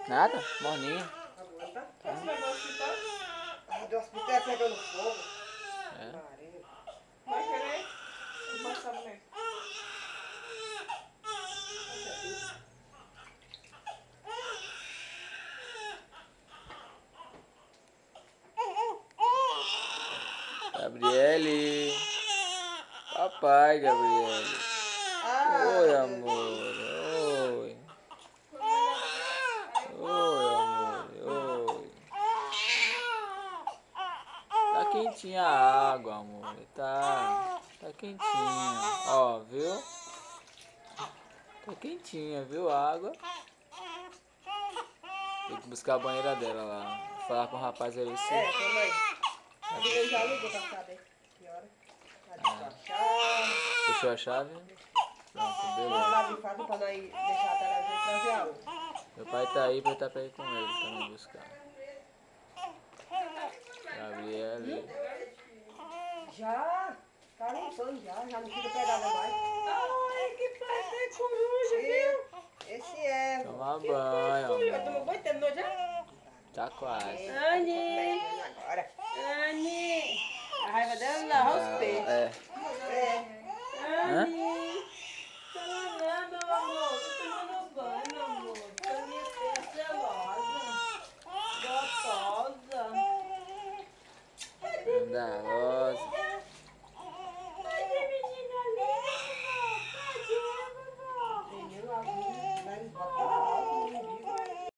Nada? Morninha. Aguenta. Você vai pro hospital? Ah, do hospital é pegando fogo. É. Maria. Vai querer? Vou passar mesmo. Gabriele. Papai, Gabriele. Ah, Oi, Deus. amor. Oi. Foi melhor do que... Aí, Oi, amor. Oi. Tá quentinha a água, amor. Tá quentinha. Ó, viu? Tá quentinha, viu? A água. Tem que buscar a banheira dela lá. Vou falar com o rapaz ali se. É, calma aí. A Bíblia já ligou pra saber que hora. Já despachar. Fechou a chave? Pronto, Vou beleza. lá de fato pra nós deixar a televisão e trazer a outra. Meu pai tá aí pra eu estar pra ir com ele também buscar. Gabriele. Já. Tá limpando já não fica pegada mais. ai, que prazer, coruja, viu? Esse é. Tomar Que banho, fofura. Tomou amor. banho? Terminou já? Tá quase. Anne. Agora. Anne. A raiva dela lavar os peitos. É. É. Hã? Anne.